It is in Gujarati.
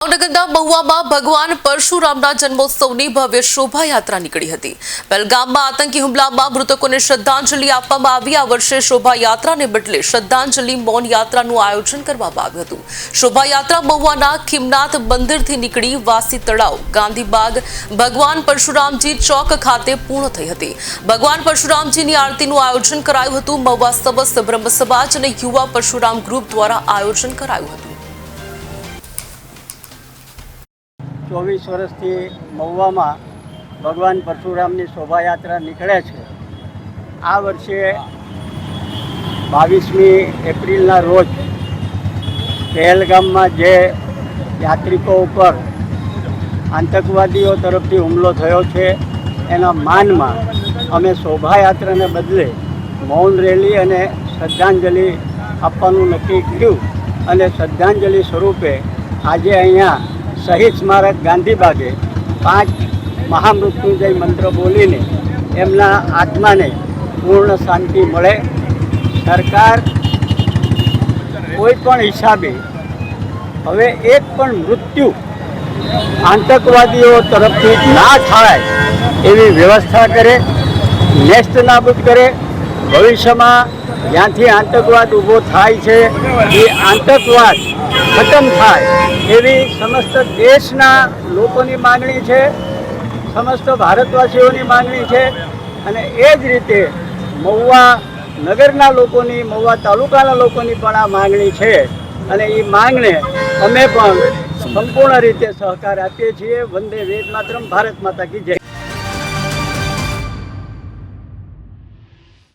ભાવનગરના મહુવામાં ભગવાન પરશુરામના જન્મોત્સવની ભવ્ય શોભાયાત્રા નીકળી હતી। પહેલગામમાં આતંકી હુમલામાં મૃતકોને શ્રદ્ધાંજલિ આપવામાં આવી। આ વર્ષે શોભાયાત્રાને બદલે શ્રદ્ધાંજલિ મૌન યાત્રાનું આયોજન કરવામાં આવ્યું હતું। શોભાયાત્રા મહુવાના ખીમનાથ મંદિરથી નીકળી વાસી તળાવ, ગાંધીબાગ, ભગવાન પરશુરામજી ચોક ખાતે પૂર્ણ થઈ હતી। ભગવાન પરશુરામજીની આરતીનું આયોજન કરાયું હતું। મહુવા સમસ્ત બ્રહ્મ સમાજ અને યુવા પરશુરામ ગ્રુપ દ્વારા આયોજન કરાયું હતું। 24 વર્ષથી મહુવામાં ભગવાન પરશુરામની શોભાયાત્રા નીકળે છે। આ વર્ષે 22મી એપ્રિલના રોજ પહેલગામમાં જે યાત્રિકો ઉપર આતંકવાદીઓ તરફથી હુમલો થયો છે એના માનમાં અમે શોભાયાત્રાને બદલે મૌન રેલી અને શ્રદ્ધાંજલિ આપવાનું નક્કી કર્યું અને શ્રદ્ધાંજલિ સ્વરૂપે આજે અહીંયા શહીદ સ્મારક ગાંધીબાગે 5 મહામૃત્યુંજય મંત્ર બોલીને એમના આત્માને પૂર્ણ શાંતિ મળે। સરકાર કોઈ પણ હિસાબે હવે એક પણ મૃત્યુ આતંકવાદીઓ તરફથી ના થાય એવી વ્યવસ્થા કરે, નેસ્ત નાબૂદ કરે। ભવિષ્યમાં જ્યાંથી આતંકવાદ ઊભો થાય છે એ આતંકવાદ ખતમ થાય એવી સમસ્ત દેશના લોકોની માગણી છે, સમસ્ત ભારતવાસીઓની માગણી છે અને એ જ રીતે મહુવા નગરના લોકોની, મહુવા તાલુકાના લોકોની પણ આ માગણી છે અને એ માંગને અમે પણ સંપૂર્ણ રીતે સહકાર આપીએ છીએ। વંદે વેદ માતરમ, ભારત માતા કી જય।